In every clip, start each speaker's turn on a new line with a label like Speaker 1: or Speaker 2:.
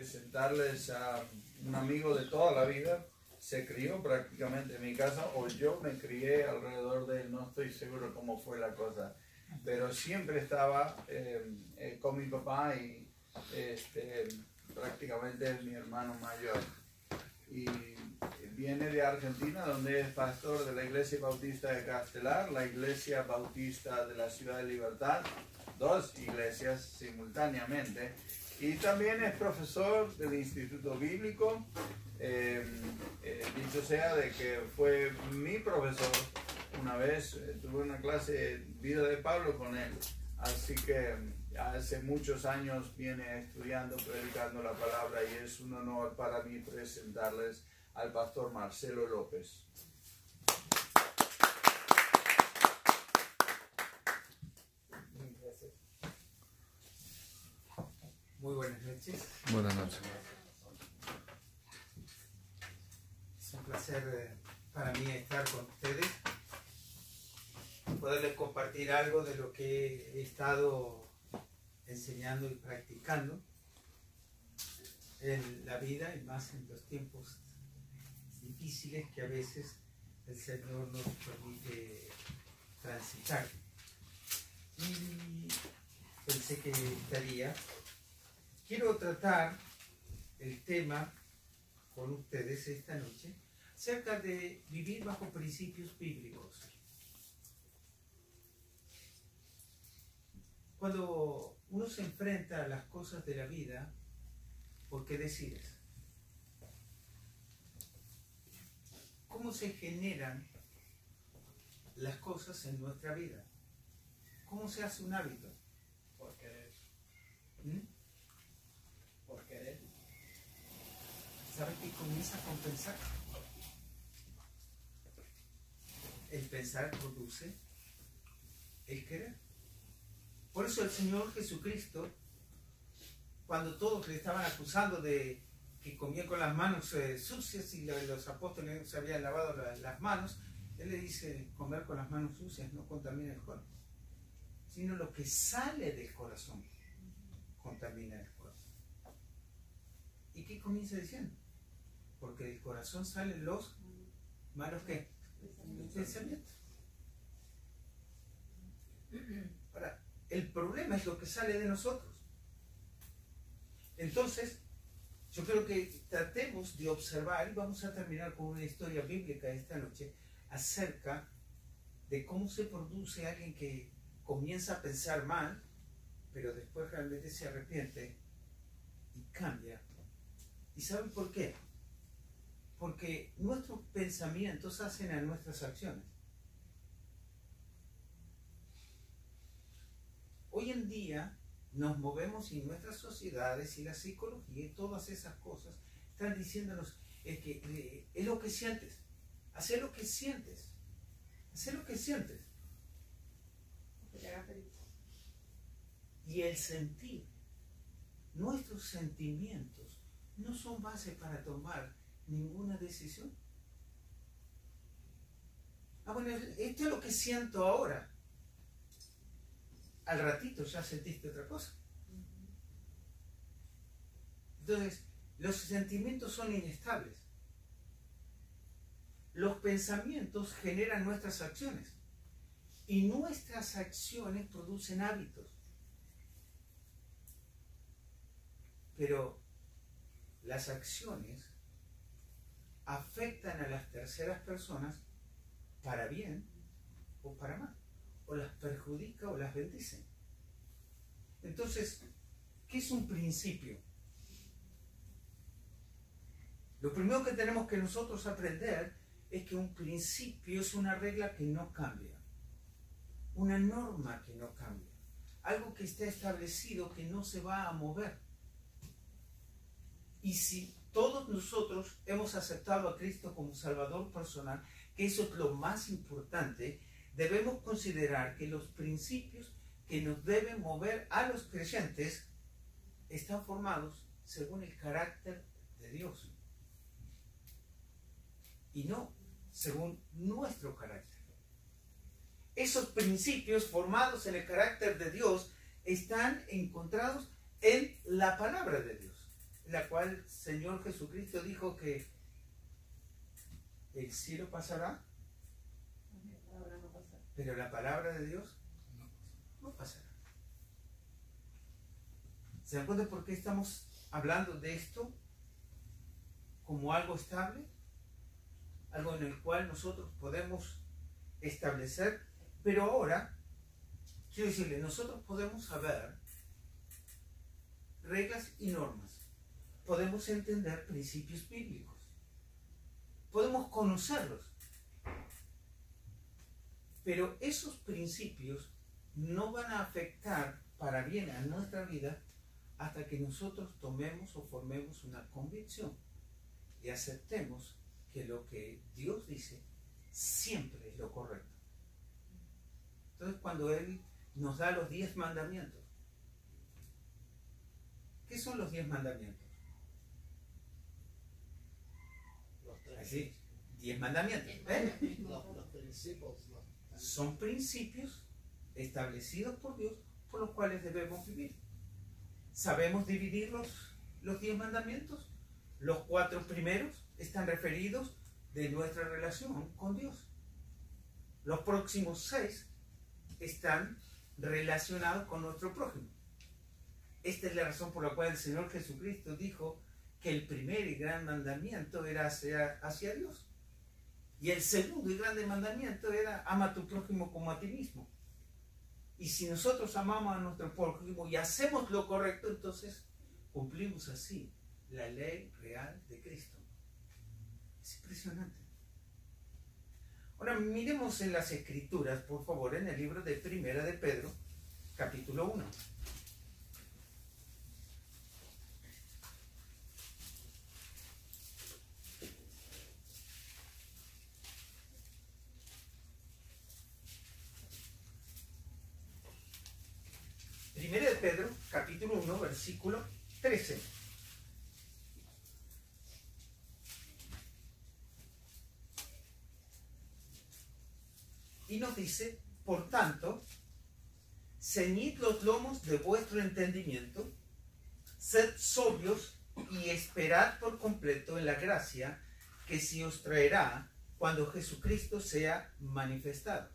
Speaker 1: presentarles a un amigo de toda la vida. Se crió prácticamente en mi casa, o yo me crié alrededor de él, no estoy seguro cómo fue la cosa, pero siempre estaba con mi papá y prácticamente es mi hermano mayor. Y viene de Argentina, donde es pastor de la Iglesia Bautista de Castelar, la Iglesia Bautista de la Ciudad de Libertad, dos iglesias simultáneamente, y también es profesor del Instituto Bíblico. Dicho sea de que fue mi profesor una vez, tuve una clase de vida de Pablo con él, así que hace muchos años viene estudiando, predicando la palabra, y es un honor para mí presentarles al pastor Marcelo López.
Speaker 2: Muy buenas noches.
Speaker 3: Buenas noches.
Speaker 2: Es un placer para mí estar con ustedes, poderles compartir algo de lo que he estado enseñando y practicando en la vida, y más en los tiempos difíciles que a veces el Señor nos permite transitar. Y pensé que quiero tratar el tema con ustedes esta noche acerca de vivir bajo principios bíblicos. Cuando uno se enfrenta a las cosas de la vida, ¿por qué decides? ¿Cómo se generan las cosas en nuestra vida? ¿Cómo se hace un hábito?
Speaker 4: Por querer. Por querer.
Speaker 2: ¿Sabes qué comienza con pensar? El pensar produce el querer. Por eso el Señor Jesucristo, cuando todos le estaban acusando de que comía con las manos sucias y los apóstoles no se habían lavado las manos, Él le dice: comer con las manos sucias no contamina el cuerpo, sino lo que sale del corazón contamina el cuerpo. ¿Y qué comienza diciendo? Porque del corazón salen los malos ¿qué? Pensamientos. Ahora, el problema es lo que sale de nosotros. Entonces, yo creo que tratemos de observar, y vamos a terminar con una historia bíblica esta noche, acerca de cómo se produce alguien que comienza a pensar mal, pero después realmente se arrepiente y cambia. ¿Y saben por qué? Porque nuestros pensamientos hacen a nuestras acciones. Hoy en día nos movemos y nuestras sociedades y la psicología y todas esas cosas están diciéndonos es lo que sientes. Haz lo que sientes. Haz lo que sientes. Y el sentir, nuestros sentimientos no son base para tomar ninguna decisión. Bueno, esto es lo que siento ahora. Al ratito ya sentiste otra cosa. Entonces, los sentimientos son inestables. Los pensamientos generan nuestras acciones. Y nuestras acciones producen hábitos. Pero las acciones afectan a las terceras personas para bien o para mal. O las perjudica o las bendice. Entonces, ¿qué es un principio? Lo primero que tenemos que nosotros aprender es que un principio es una regla que no cambia. Una norma que no cambia. Algo que está establecido que no se va a mover. Y si todos nosotros hemos aceptado a Cristo como Salvador personal, que eso es lo más importante, debemos considerar que los principios que nos deben mover a los creyentes están formados según el carácter de Dios y no según nuestro carácter. Esos principios formados en el carácter de Dios están encontrados en la palabra de Dios. en la cual el Señor Jesucristo dijo que el cielo pasará, pero la palabra de Dios no pasará. ¿Se dan cuenta por qué estamos hablando de esto como algo estable? Algo en el cual nosotros podemos establecer, pero ahora, quiero decirle, nosotros podemos saber reglas y normas, podemos entender principios bíblicos, podemos conocerlos, pero esos principios no van a afectar para bien a nuestra vida hasta que nosotros tomemos o formemos una convicción y aceptemos que lo que Dios dice siempre es lo correcto. Entonces, cuando Él nos da los 10 mandamientos, ¿qué son los 10 mandamientos? Así, 10 mandamientos.
Speaker 4: Los principios.
Speaker 2: Son principios establecidos por Dios por los cuales debemos vivir. ¿Sabemos dividir los 10 mandamientos? Los 4 primeros están referidos de nuestra relación con Dios. Los próximos 6 están relacionados con nuestro prójimo. Esta es la razón por la cual el Señor Jesucristo dijo que el primer y gran mandamiento era hacia Dios. Y el segundo y grande mandamiento era ama a tu prójimo como a ti mismo. Y si nosotros amamos a nuestro prójimo y hacemos lo correcto, entonces cumplimos así la ley real de Cristo. Es impresionante. Ahora miremos en las Escrituras, por favor, en el libro de Primera de Pedro, capítulo 1. Primera de Pedro, capítulo 1, versículo 13. Y nos dice, por tanto, ceñid los lomos de vuestro entendimiento, sed sobrios y esperad por completo en la gracia que se os traerá cuando Jesucristo sea manifestado.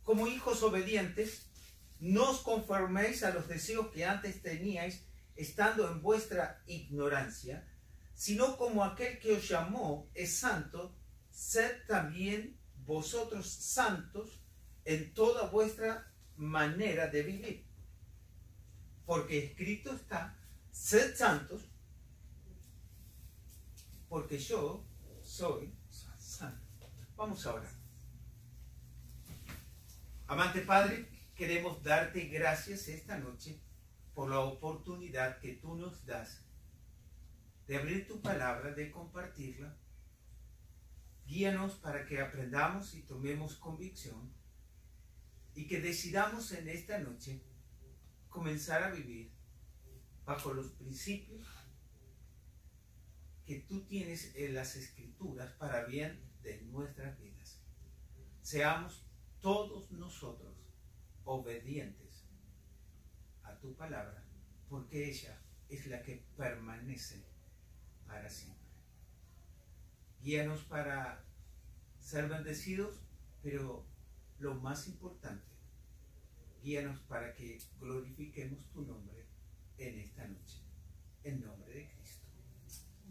Speaker 2: Como hijos obedientes, no os conforméis a los deseos que antes teníais estando en vuestra ignorancia, sino como aquel que os llamó es santo, sed también vosotros santos en toda vuestra manera de vivir. Porque escrito está, sed santos, porque yo soy santo. Vamos a orar. Amante Padre, queremos darte gracias esta noche por la oportunidad que tú nos das de abrir tu palabra, de compartirla. Guíanos para que aprendamos y tomemos convicción y que decidamos en esta noche comenzar a vivir bajo los principios que tú tienes en las Escrituras para bien de nuestras vidas. Seamos todos nosotros obedientes a tu palabra, porque ella es la que permanece para siempre. Guíanos para ser bendecidos, pero lo más importante, guíanos para que glorifiquemos tu nombre en esta noche, en nombre de Cristo.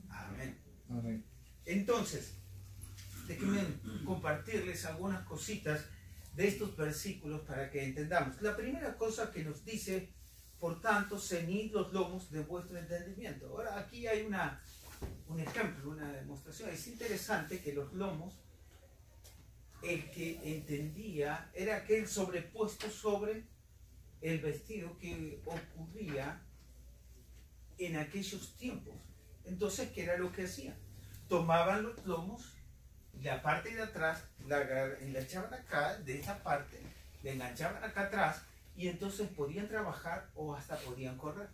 Speaker 2: Amén.
Speaker 1: Amén.
Speaker 2: Entonces, déjenme compartirles algunas cositas de estos versículos para que entendamos. La primera cosa que nos dice, por tanto, ceñid los lomos de vuestro entendimiento. Ahora, aquí hay un ejemplo, una demostración. Es interesante que los lomos, el que entendía, era aquel sobrepuesto sobre el vestido que ocurría en aquellos tiempos. Entonces, ¿qué era lo que hacían? Tomaban los lomos, la parte de atrás, la enganchaban acá, de esta parte, la enganchaban acá atrás, y entonces podían trabajar o hasta podían correr.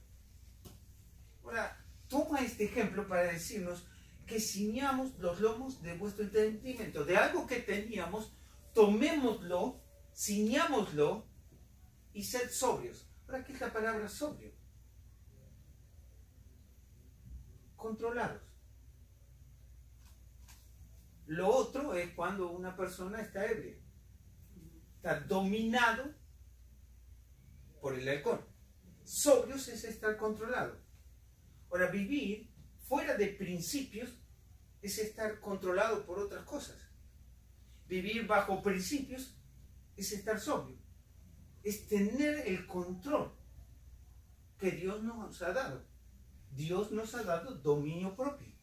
Speaker 2: Ahora, toma este ejemplo para decirnos que ciñamos los lomos de vuestro entendimiento, de algo que teníamos, tomémoslo, ciñámoslo y sed sobrios. Ahora, ¿qué es la palabra sobrio? controlados. Lo otro es cuando una persona está ebria, está dominado por el alcohol. Sobrios es estar controlado. Ahora, vivir fuera de principios es estar controlado por otras cosas. Vivir bajo principios es estar sobrio. Es tener el control que Dios nos ha dado. Dios nos ha dado dominio propio.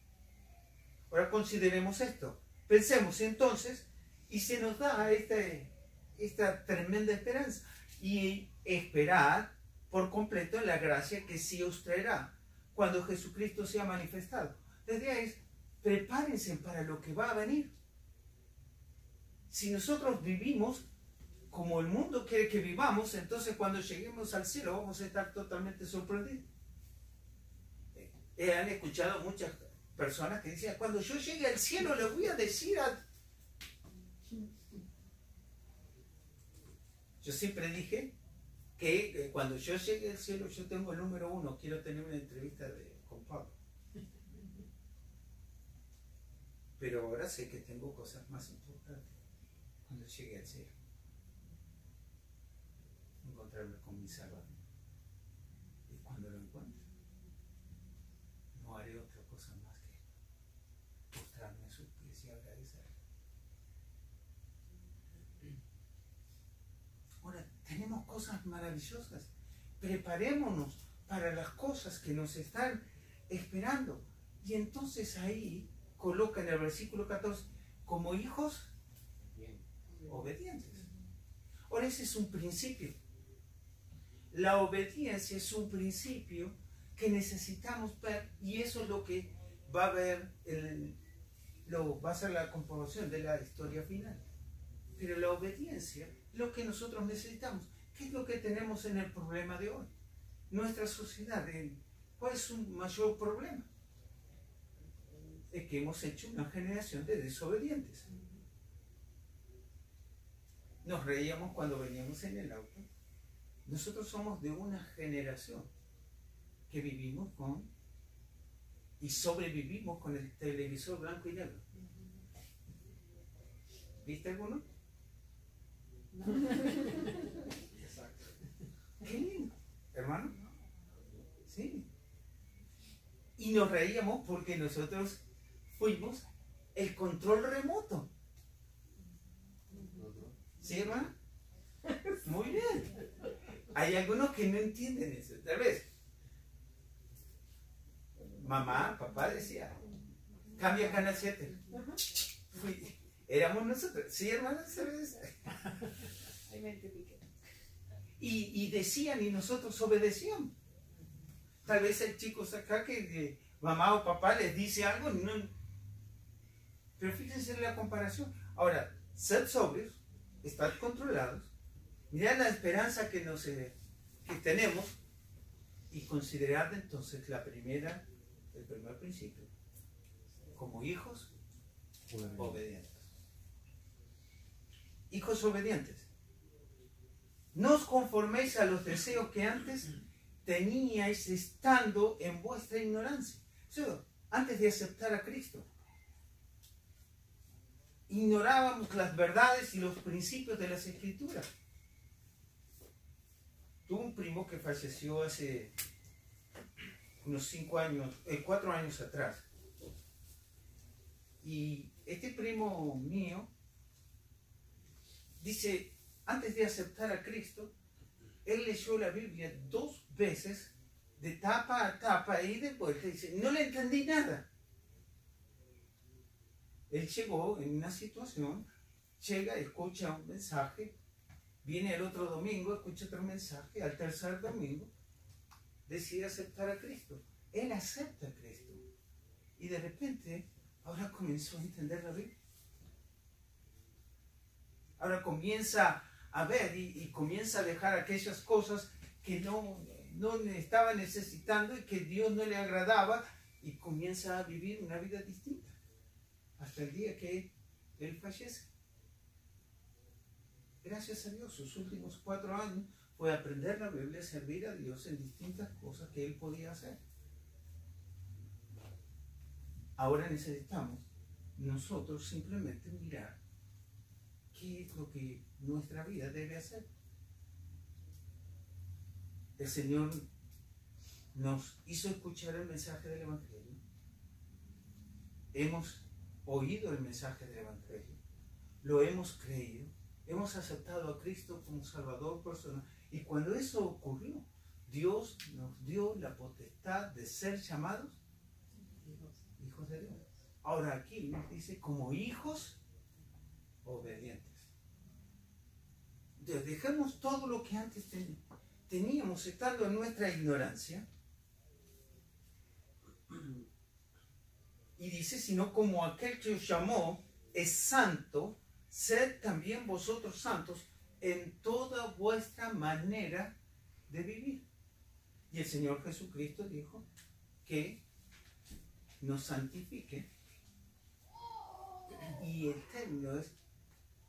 Speaker 2: Ahora consideremos esto. Pensemos entonces, y se nos da esta tremenda esperanza. Y esperar por completo en la gracia que sí os traerá cuando Jesucristo sea manifestado. La idea es, prepárense para lo que va a venir. Si nosotros vivimos como el mundo quiere que vivamos, entonces cuando lleguemos al cielo vamos a estar totalmente sorprendidos. Han escuchado muchas personas que dicen, cuando yo llegue al cielo le voy a decir a... Yo siempre dije que cuando yo llegue al cielo yo tengo el número 1, quiero tener una entrevista con Pablo. Pero ahora sé que tengo cosas más importantes cuando llegue al cielo. Encontrarme con mi Salvador. Y cuando lo encuentre, no haré otra cosa más que postrarme a sus pies y agradecer. Ahora, tenemos cosas maravillosas. Preparémonos para las cosas que nos están esperando. Y entonces ahí coloca en el versículo 14, como hijos obedientes. Ahora, ese es un principio. La obediencia es un principio que necesitamos ver, y eso es lo que va a ver, va a ser la comprobación de la historia final. Pero la obediencia es lo que nosotros necesitamos. ¿Qué es lo que tenemos en el problema de hoy? Nuestra sociedad, ¿cuál es su mayor problema? Es que hemos hecho una generación de desobedientes. Nos reíamos cuando veníamos en el auto. Nosotros somos de una generación que vivimos con y sobrevivimos con el televisor blanco y negro. ¿Viste alguno?
Speaker 4: No. Exacto.
Speaker 2: Qué lindo, hermano. Sí. Y nos reíamos porque nosotros fuimos el control remoto. ¿Sí, hermano? Muy bien. Hay algunos que no entienden eso. Tal vez mamá, papá decía, cambia canal 7. Éramos nosotros. ¿Sí, hermano? Y decían y nosotros obedecíamos. Tal vez hay chicos acá que mamá o papá les dice algo, no, pero fíjense en la comparación. Ahora, sed sobrios, estad controlados, mirad la esperanza que tenemos y considerad entonces el primer principio, como hijos obedientes. Hijos obedientes. No os conforméis a los deseos que antes teníais estando en vuestra ignorancia. O sea, antes de aceptar a Cristo, ignorábamos las verdades y los principios de las Escrituras. Tuve un primo que falleció hace unos 4 años atrás. Y este primo mío dice, antes de aceptar a Cristo, él leyó la Biblia 2 veces, de tapa a tapa y de vuelta. Dice, no le entendí nada. Él llegó en una situación, llega, escucha un mensaje, viene el otro domingo, escucha otro mensaje, al tercer domingo decide aceptar a Cristo. Él acepta a Cristo. Y de repente, ahora comenzó a entender la Biblia. Ahora comienza a ver y comienza a dejar aquellas cosas que no estaba necesitando y que Dios no le agradaba, y comienza a vivir una vida distinta hasta el día que él fallece. Gracias a Dios, sus últimos 4 años fue aprender la Biblia, servir a Dios en distintas cosas que él podía hacer. Ahora necesitamos nosotros simplemente mirar qué es lo que nuestra vida debe hacer. El Señor nos hizo escuchar el mensaje del Evangelio. Hemos oído el mensaje del Evangelio. Lo hemos creído. Hemos aceptado a Cristo como Salvador personal. Y cuando eso ocurrió, Dios nos dio la potestad de ser llamados hijos de Dios. Ahora aquí nos dice como hijos obedientes. Entonces dejamos todo lo que antes teníamos estando en nuestra ignorancia. Y dice, sino como aquel que os llamó es santo, sed también vosotros santos en toda vuestra manera de vivir. Y el Señor Jesucristo dijo que nos santifique. Y el término es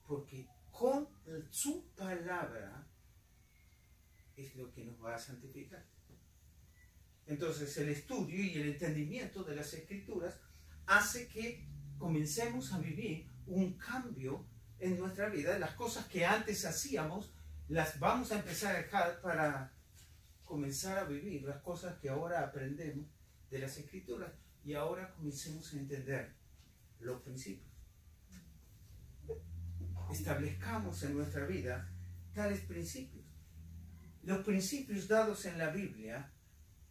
Speaker 2: porque con su palabra es lo que nos va a santificar. Entonces el estudio y el entendimiento de las Escrituras hace que comencemos a vivir un cambio en nuestra vida. Las cosas que antes hacíamos las vamos a empezar a dejar para comenzar a vivir las cosas que ahora aprendemos de las Escrituras, y ahora comencemos a entender los principios. Establezcamos en nuestra vida tales principios. Los principios dados en la Biblia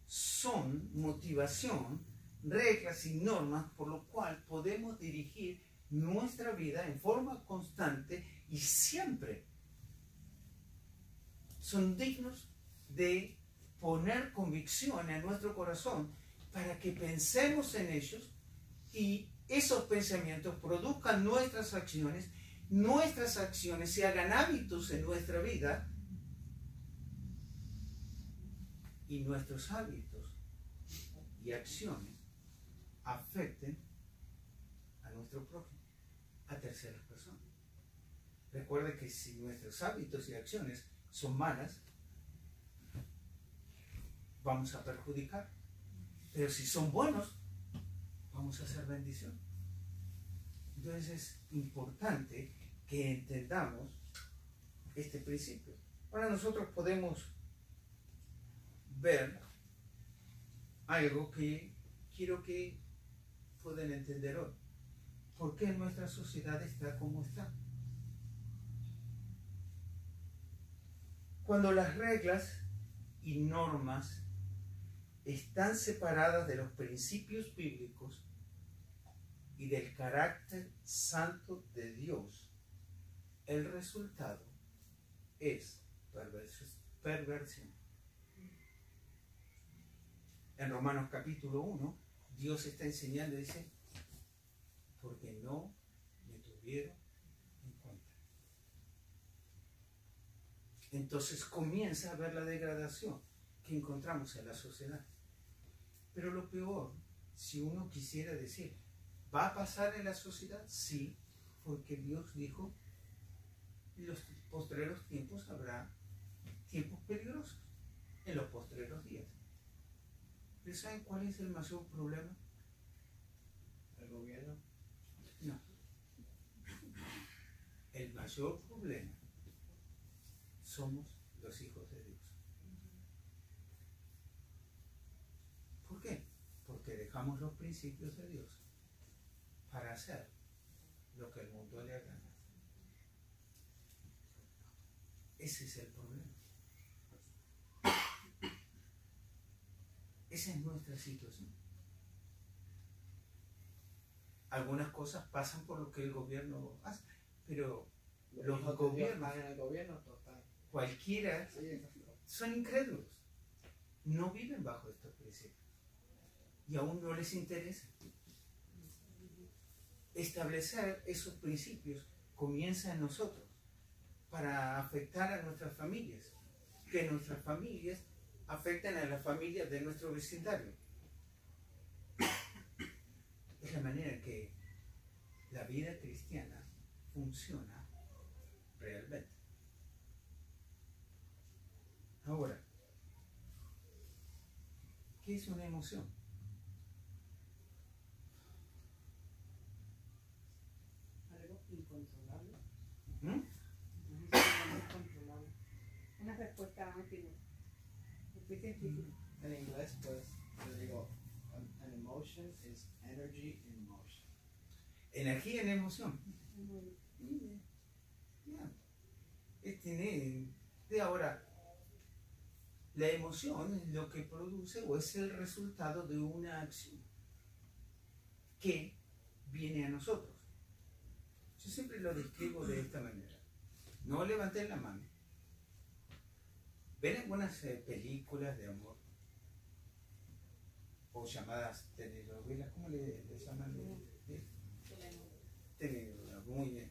Speaker 2: son motivación, reglas y normas por lo cual podemos dirigir nuestra vida en forma constante y siempre son dignos de poner convicción en nuestro corazón para que pensemos en ellos y esos pensamientos produzcan nuestras acciones se hagan hábitos en nuestra vida y nuestros hábitos y acciones afecten a nuestro prójimo, a terceras personas. Recuerde que si nuestros hábitos y acciones son malas, vamos a perjudicar. Pero si son buenos, vamos a hacer bendición. Entonces es importante que entendamos este principio. Ahora nosotros podemos ver algo que quiero que puedan entender hoy. ¿Por qué nuestra sociedad está como está? Cuando las reglas y normas están separadas de los principios bíblicos y del carácter santo de Dios, el resultado es perversión. En Romanos capítulo 1, Dios está enseñando y dice, porque no me tuvieron en cuenta. Entonces comienza a ver la degradación que encontramos en la sociedad. Pero lo peor, si uno quisiera decir, ¿va a pasar en la sociedad? Sí, porque Dios dijo, en los postreros tiempos habrá tiempos peligrosos, en los postreros días. ¿Pero saben cuál es el mayor problema?
Speaker 4: ¿El gobierno?
Speaker 2: No. El mayor problema somos los hijos de Dios. ¿Por qué? Porque dejamos los principios de Dios para hacer lo que el mundo le haga. Ese es el problema. Esa es nuestra situación. Algunas cosas pasan por lo que el gobierno hace, pero los gobiernos,
Speaker 4: en el gobierno total.
Speaker 2: cualquiera,
Speaker 4: Sí,
Speaker 2: son incrédulos. No viven bajo estos principios. Y aún no les interesa. Establecer esos principios comienza en nosotros para afectar a nuestras familias, que nuestras familias afecten a las familias de nuestro vecindario. Es la manera en que la vida cristiana funciona realmente. Ahora, ¿qué es una emoción?
Speaker 3: Incontrolable.
Speaker 2: ¿Mm?
Speaker 3: Incontrolable. Una respuesta antigua. Muy científica.
Speaker 4: En inglés, pues, yo digo, an emotion is energy in motion.
Speaker 2: Energía en emoción. De ahora, la emoción es lo que produce o es el resultado de una acción que viene a nosotros. Yo siempre lo describo de esta manera. No levanten la mano. ¿Ven algunas películas de amor? O llamadas telenovelas, ¿cómo le llaman? Telenovelas, muy bien.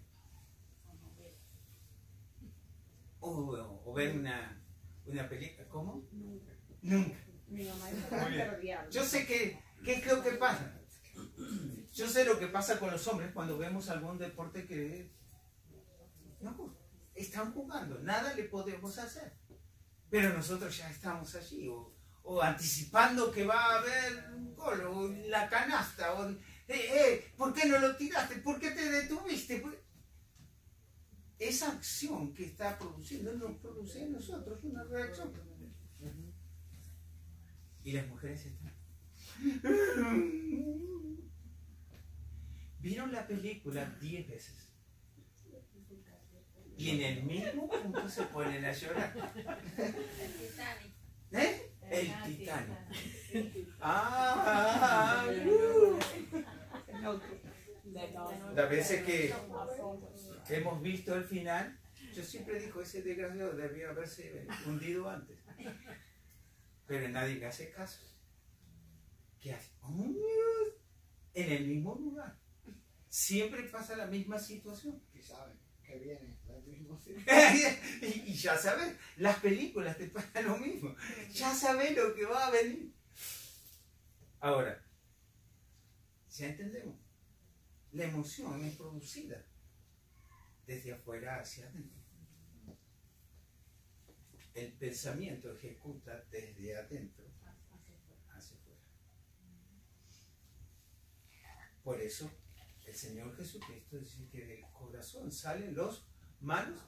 Speaker 2: O ver una película, ¿cómo?
Speaker 3: Nunca.
Speaker 2: Nunca.
Speaker 3: Mi mamá es
Speaker 2: Muy bien.
Speaker 3: pero diablo.
Speaker 2: Yo sé qué es lo que pasa. Yo sé lo que pasa con los hombres cuando vemos algún deporte que no están jugando, nada le podemos hacer. Pero nosotros ya estamos allí, o anticipando que va a haber un gol, o la canasta, o ¿por qué no lo tiraste? ¿Por qué te detuviste? Esa acción que está produciendo nos produce en nosotros una reacción. Y las mujeres están. Vieron la película 10 veces. Y en el mismo punto se ponen a llorar.
Speaker 5: El Titanic.
Speaker 2: ¿Eh? El Titanic. Las veces que hemos visto el final, yo siempre digo, ese desgraciado debía haberse hundido antes. Pero nadie le hace caso. ¿Qué hace? En el mismo lugar. Siempre pasa la misma situación.
Speaker 4: Y saben que viene el mismo sitio.
Speaker 2: y ya sabes, las películas te pasan lo mismo. Ya sabes lo que va a venir. Ahora, ya entendemos. La emoción es producida desde afuera hacia adentro. El pensamiento ejecuta desde adentro hacia afuera. Por eso el Señor Jesucristo dice que del corazón salen los malos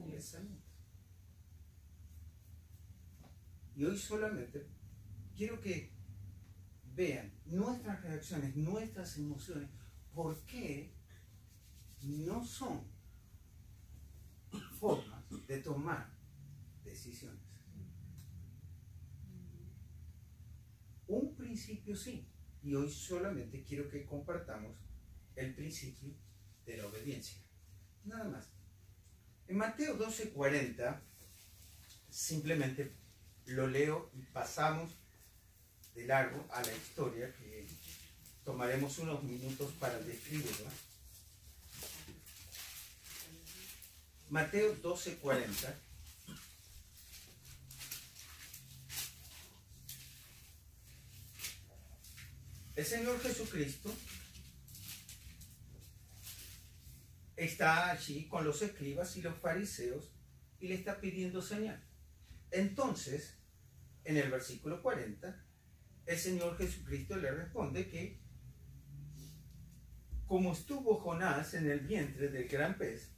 Speaker 2: pensamientos. Y hoy solamente quiero que vean nuestras reacciones, nuestras emociones, por qué no son formas de tomar decisiones. Un principio sí, y hoy solamente quiero que compartamos el principio de la obediencia. Nada más. En Mateo 12:40, simplemente lo leo y pasamos de largo a la historia que tomaremos unos minutos para describirla. Mateo 12:40. El Señor Jesucristo está allí con los escribas y los fariseos y le está pidiendo señal. Entonces, en el versículo 40, el Señor Jesucristo le responde que como estuvo Jonás en el vientre del gran pez,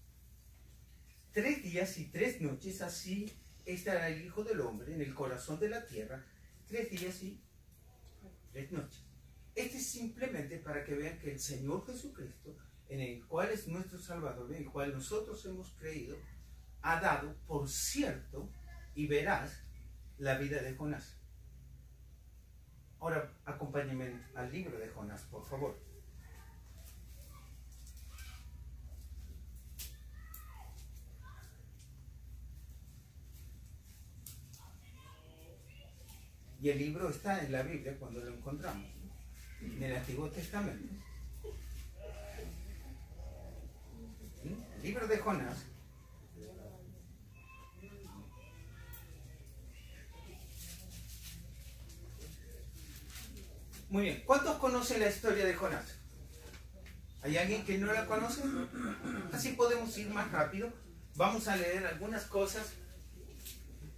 Speaker 2: 3 días y 3 noches, así estará el Hijo del Hombre en el corazón de la tierra, 3 días y 3 noches. Este es simplemente para que vean que el Señor Jesucristo, en el cual es nuestro Salvador, en el cual nosotros hemos creído, ha dado por cierto y veraz la vida de Jonás. Ahora acompáñenme al libro de Jonás, por favor. Y el libro está en la Biblia cuando lo encontramos, en el Antiguo Testamento. El libro de Jonás. Muy bien, ¿cuántos conocen la historia de Jonás? ¿Hay alguien que no la conoce? Así podemos ir más rápido. Vamos a leer algunas cosas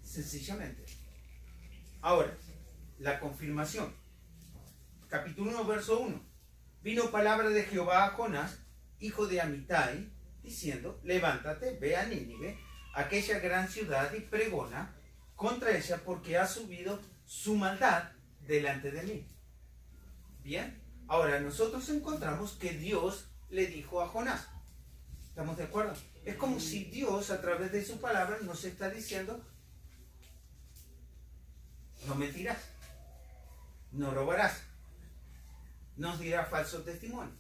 Speaker 2: sencillamente. Ahora, la confirmación. Capítulo 1, verso 1. Vino palabra de Jehová a Jonás, hijo de Amitai, diciendo, levántate, ve a Nínive, aquella gran ciudad, y pregona contra ella, porque ha subido su maldad delante de mí. Bien, ahora nosotros encontramos que Dios le dijo a Jonás. ¿Estamos de acuerdo? Es como si Dios, a través de su palabra, nos está diciendo, no mentirás, no robarás, no dirás falso testimonio.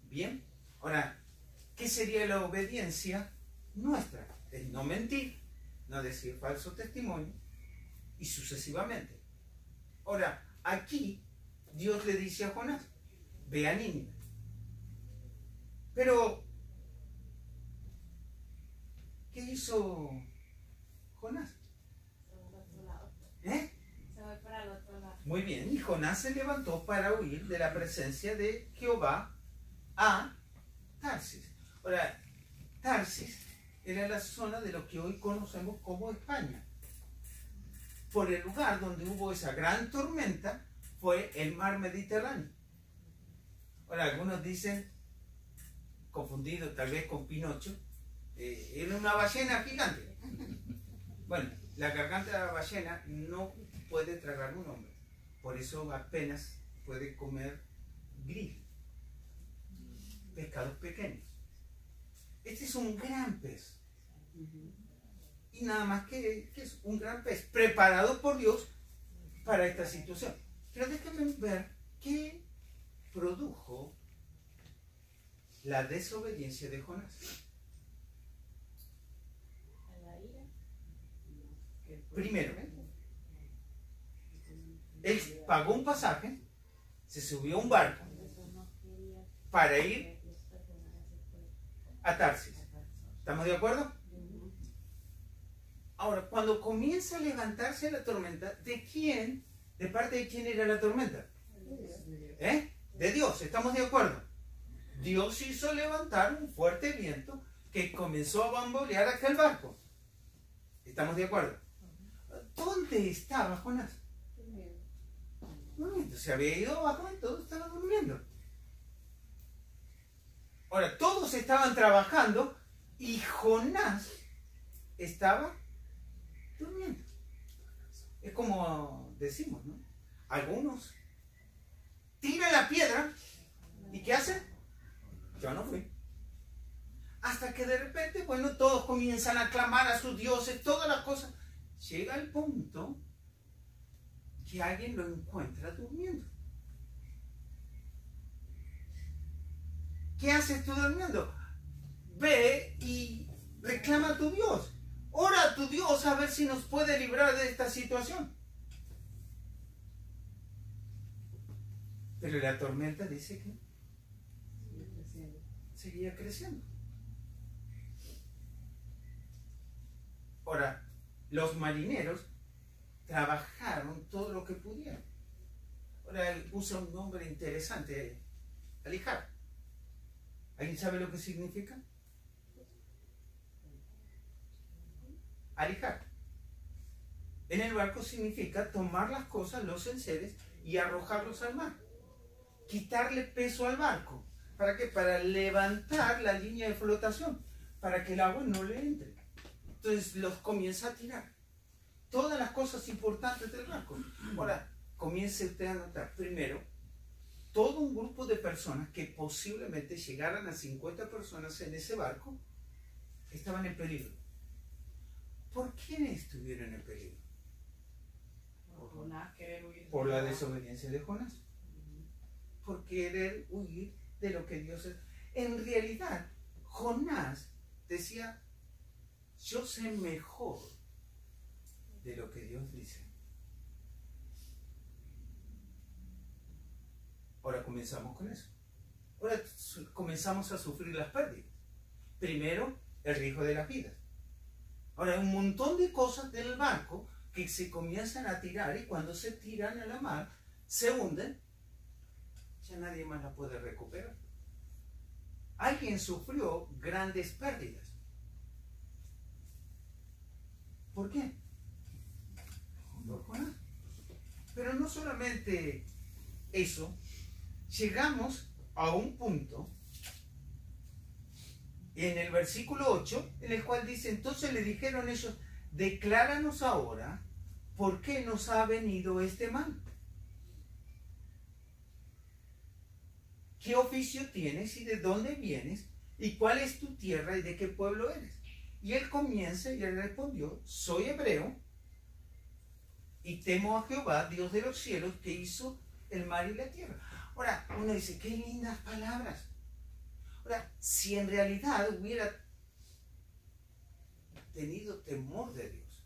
Speaker 2: Bien, ahora, ¿qué sería la obediencia nuestra? Es no mentir, no decir falso testimonio, y sucesivamente. Ahora, aquí Dios le dice a Jonás, ve a Nínive. Pero, ¿qué hizo Jonás?
Speaker 5: Se va al otro lado.
Speaker 2: ¿Eh?
Speaker 5: Se va para el otro lado.
Speaker 2: Muy bien, y Jonás se levantó para huir de la presencia de Jehová a Tarsis. Ahora, Tarsis era la zona de lo que hoy conocemos como España. Por el lugar donde hubo esa gran tormenta fue el mar Mediterráneo. Ahora, algunos dicen, confundido tal vez con Pinocho, era una ballena gigante. Bueno, la garganta de la ballena no puede tragar un hombre, por eso apenas puede comer grill, pescados pequeños. Este es un gran pez. Y nada más que es un gran pez preparado por Dios para esta situación. Pero déjenme ver qué produjo la desobediencia de Jonás.
Speaker 5: A la ira.
Speaker 2: Primero, él pagó un pasaje, se subió a un barco
Speaker 5: Eso no quería
Speaker 2: para ir
Speaker 5: que Dios perdonara ese pueblo.
Speaker 2: a Tarsis. ¿Estamos de acuerdo? Ahora, cuando comienza a levantarse la tormenta, ¿de quién? ¿De parte de quién era la tormenta? ¿Eh? De Dios, ¿estamos de acuerdo? Dios hizo levantar un fuerte viento que comenzó a bambolear aquel barco. ¿Estamos de acuerdo? ¿Dónde estaba Jonás? Durmiendo. Se había ido abajo y todos estaban durmiendo. Ahora, todos estaban trabajando y Jonás estaba durmiendo. Es como decimos, ¿no? Algunos tiran la piedra y ¿qué hacen? Yo no fui. Hasta que de repente, bueno, todos comienzan a clamar a sus dioses, todas las cosas. Llega el punto que alguien lo encuentra durmiendo. ¿Qué haces tú durmiendo? Ve y reclama a tu Dios. Ora a tu Dios a ver si nos puede librar de esta situación. Pero la tormenta dice que seguía creciendo. Ahora, los marineros trabajaron todo lo que pudieron. Ahora, él usa un nombre interesante, alijar. ¿Alguien sabe lo que significa? Alijar. En el barco significa tomar las cosas, los enseres, y arrojarlos al mar. Quitarle peso al barco. ¿Para qué? Para levantar la línea de flotación, para que el agua no le entre. Entonces los comienza a tirar. Todas las cosas importantes del barco. Ahora, comience usted a notar. Primero, todo un grupo de personas que posiblemente llegaran a 50 personas en ese barco, estaban en peligro. ¿Por quién estuvieron en peligro? Por la desobediencia de Jonás. Por querer huir de lo que Dios es. En realidad, Jonás decía, yo sé mejor de lo que Dios dice. Ahora comenzamos con eso. Ahora comenzamos a sufrir las pérdidas. Primero, el riesgo de las vidas. Ahora, hay un montón de cosas del barco que se comienzan a tirar y cuando se tiran a la mar, se hunden, ya nadie más la puede recuperar. Alguien sufrió grandes pérdidas. ¿Por qué? Por Jonás. Pero no solamente eso, llegamos a a un punto en el versículo 8, en el cual dice, entonces le dijeron ellos, decláranos ahora por qué nos ha venido este mal. ¿Qué oficio tienes y de dónde vienes? ¿Y cuál es tu tierra y de qué pueblo eres? Y él comienza y él respondió, soy hebreo y temo a Jehová, Dios de los cielos, que hizo el mar y la tierra. Ahora, uno dice, qué lindas palabras. Ahora, si en realidad hubiera tenido temor de Dios,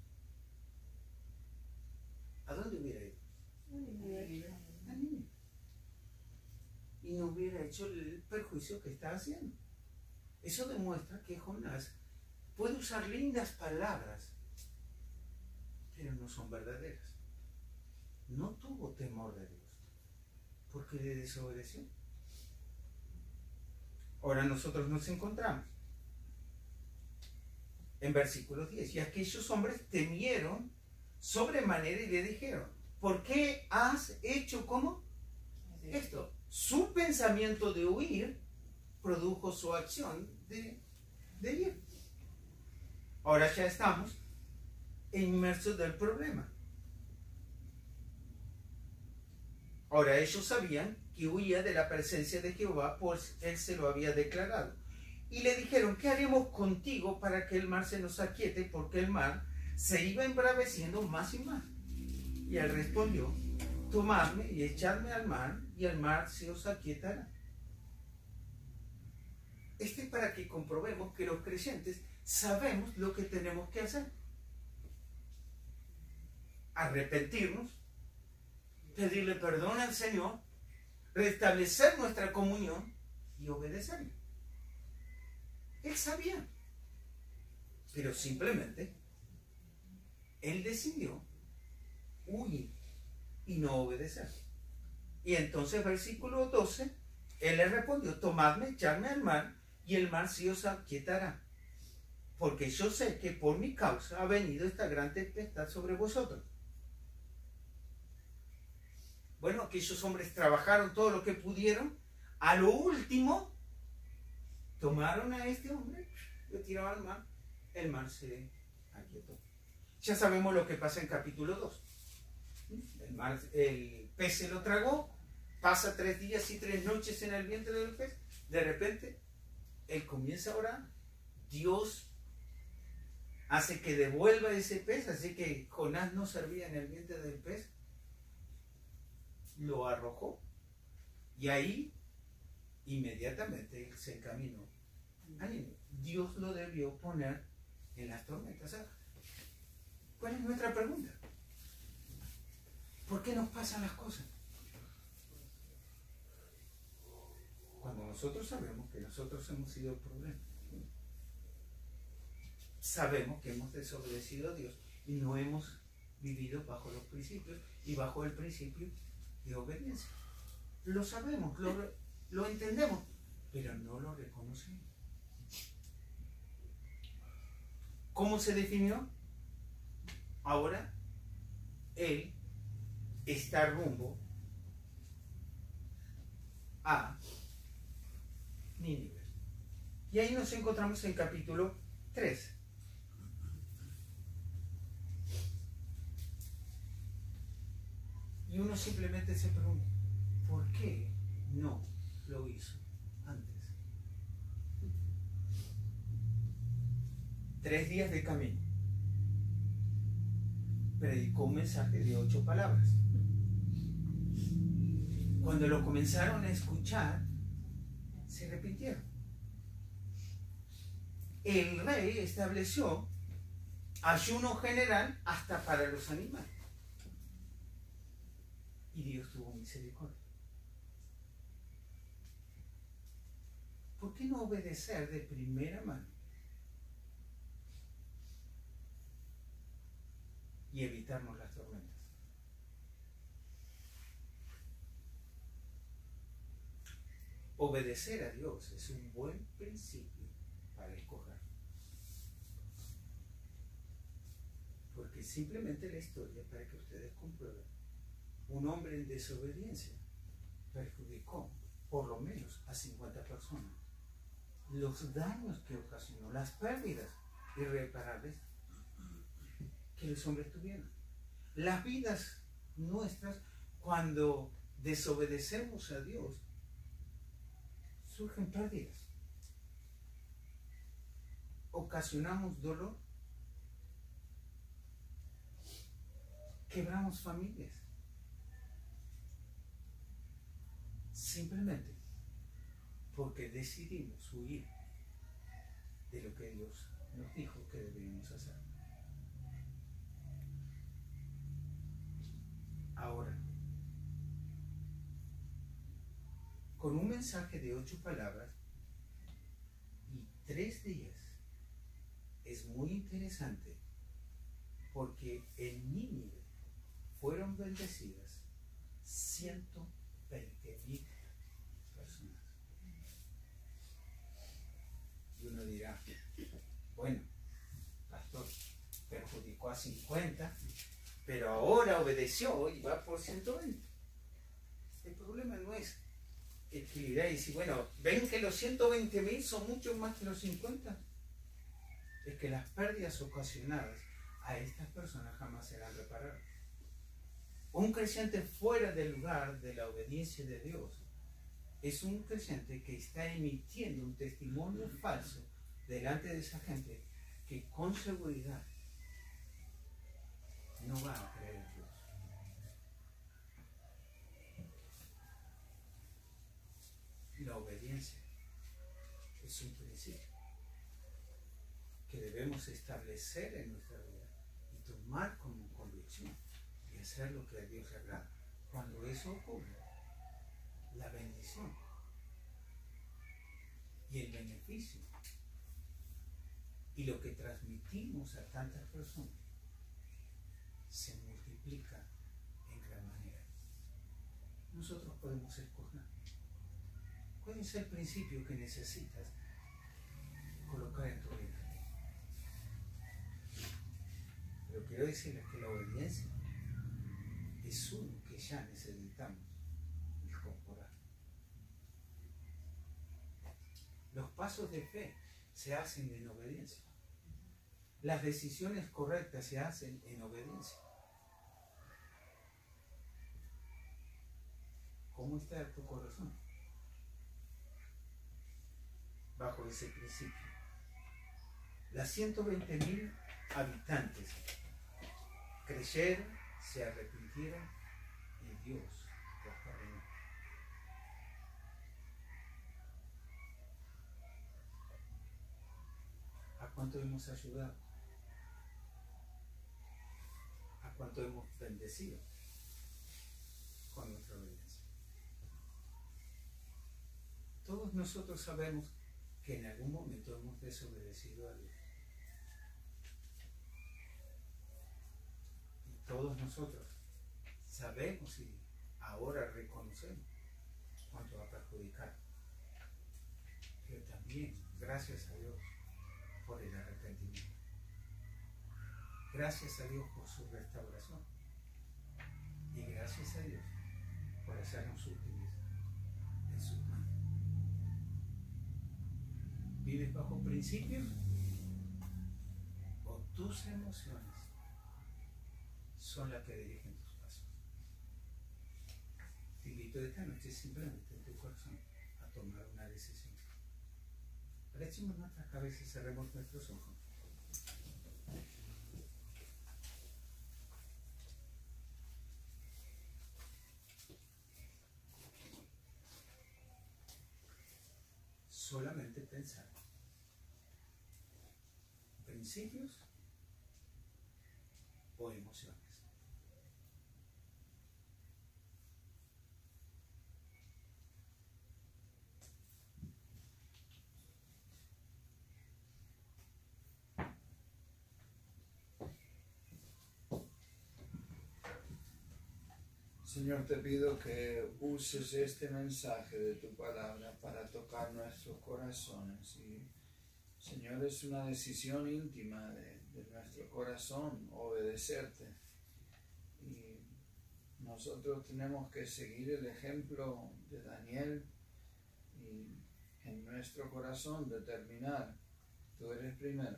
Speaker 2: ¿a dónde hubiera ido? A Nínive. Y no hubiera hecho el perjuicio que está haciendo. Eso demuestra que Jonás puede usar lindas palabras, pero no son verdaderas. No tuvo temor de Dios, porque le desobedeció. Ahora nosotros nos encontramos en versículo 10. Y aquellos hombres temieron sobremanera y le dijeron, ¿por qué has hecho como esto? Su pensamiento de huir produjo su acción de ir. Ahora ya estamos inmersos del problema. Ahora ellos sabían que huía de la presencia de Jehová, pues él se lo había declarado. Y le dijeron, ¿qué haremos contigo para que el mar se nos aquiete? Porque el mar se iba embraveciendo más y más. Y él respondió, tomadme y echadme al mar, y el mar se os aquietará. Este es para que comprobemos que los creyentes sabemos lo que tenemos que hacer. Arrepentirnos, pedirle perdón al Señor, restablecer nuestra comunión y obedecerle. Él sabía, pero simplemente él decidió huir y no obedecer. Y entonces versículo 12, él le respondió, tomadme, echadme al mar, y el mar sí os aquietará, porque yo sé que por mi causa ha venido esta gran tempestad sobre vosotros. Bueno, aquellos hombres trabajaron todo lo que pudieron. A lo último, tomaron a este hombre, lo tiraron al mar, el mar se aquietó. Ya sabemos lo que pasa en capítulo 2. El pez se lo tragó, pasa 3 días y 3 noches en el vientre del pez, de repente, él comienza a orar, Dios hace que devuelva ese pez, así que Jonás no servía en el vientre del pez, lo arrojó, y ahí inmediatamente él se encaminó a Nínive. Dios lo debió poner en las tormentas. ¿Cuál es nuestra pregunta? ¿Por qué nos pasan las cosas? Cuando nosotros sabemos que nosotros hemos sido el problema. Sabemos que hemos desobedecido a Dios y no hemos vivido bajo los principios y bajo el principio de obediencia. Lo sabemos, lo entendemos, pero no lo reconocemos. ¿Cómo se definió? Ahora, él está rumbo a Nínive. Y ahí nos encontramos en capítulo 3. Y uno simplemente se pregunta, ¿por qué no lo hizo antes? 3 días de camino. Predicó un mensaje de 8 palabras. Cuando lo comenzaron a escuchar, se arrepintieron. El rey estableció ayuno general hasta para los animales. Y Dios tuvo misericordia. ¿Por qué no obedecer de primera mano y evitarnos las tormentas? Obedecer a Dios es un buen principio para escoger. Porque simplemente la historia, para que ustedes comprueben, un hombre en desobediencia perjudicó por lo menos a 50 personas. Los daños que ocasionó, las pérdidas irreparables que los hombres tuvieron. Las vidas nuestras, cuando desobedecemos a Dios, surgen pérdidas. Ocasionamos dolor. Quebramos familias. Simplemente porque decidimos huir de lo que Dios nos dijo que debíamos hacer. Ahora, con un mensaje de 8 palabras y 3 días, es muy interesante porque en Nínive fueron bendecidas 120,000 personas. Y uno dirá, bueno, pastor, perjudicó a 50, pero ahora obedeció y va por 120. El problema no es equilibrar y decir, bueno, ven que los 120,000 son mucho más que los 50. Es que las pérdidas ocasionadas a estas personas jamás serán reparadas. Un creyente fuera del lugar de la obediencia de Dios es un creyente que está emitiendo un testimonio falso delante de esa gente que con seguridad no va a creer en Dios. La obediencia es un principio que debemos establecer en nuestra vida y tomar como convicción y hacer lo que a Dios le agrada. Cuando eso ocurre, la bendición y el beneficio y lo que transmitimos a tantas personas se multiplica en gran manera. Nosotros podemos escoger cuál es el principio que necesitas colocar en tu vida. Pero quiero decirles que la obediencia es uno que ya necesitamos incorporar. Los pasos de fe se hacen en obediencia. Las decisiones correctas se hacen en obediencia. ¿Cómo está tu corazón? Bajo ese principio. Las 120,000 habitantes creyeron, se arrepintieron y Dios los perdonó. ¿A cuánto hemos ayudado? ¿A cuánto hemos bendecido con nuestra obediencia? Todos nosotros sabemos que en algún momento hemos desobedecido a Dios. Y todos nosotros sabemos y ahora reconocemos cuánto ha perjudicado. Pero también, gracias a Dios por el arrepentimiento. Gracias a Dios por su restauración. Y gracias a Dios por hacernos útiles en sus manos. ¿Vives bajo principios? ¿O tus emociones son las que dirigen tus pasos? Te invito esta noche simplemente en tu corazón a tomar una decisión. Agachemos nuestras cabezas y cerremos nuestros ojos. Solamente pensar. Principios o emociones.
Speaker 1: Señor, te pido que uses este mensaje de tu palabra para tocar nuestros corazones. Y, Señor, es una decisión íntima de nuestro corazón obedecerte. Y nosotros tenemos que seguir el ejemplo de Daniel y en nuestro corazón determinar, tú eres primero,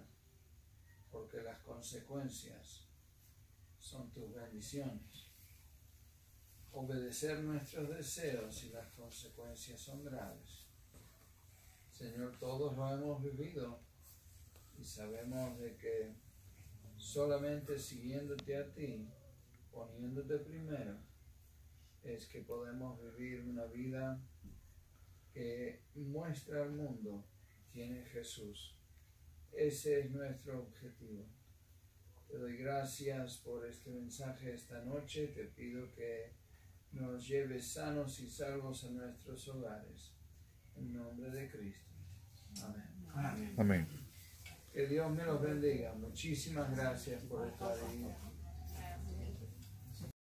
Speaker 1: porque las consecuencias son tus bendiciones. Obedecer nuestros deseos y las consecuencias son graves. Señor, todos lo hemos vivido y sabemos de que solamente siguiéndote a ti, poniéndote primero, es que podemos vivir una vida que muestra al mundo quién es Jesús. Ese es nuestro objetivo. Te doy gracias por este mensaje esta noche. Te pido que nos lleves sanos y salvos a nuestros hogares. En nombre de Cristo. Amén.
Speaker 6: Amén.
Speaker 1: Que Dios me los bendiga. Muchísimas gracias por estar ahí.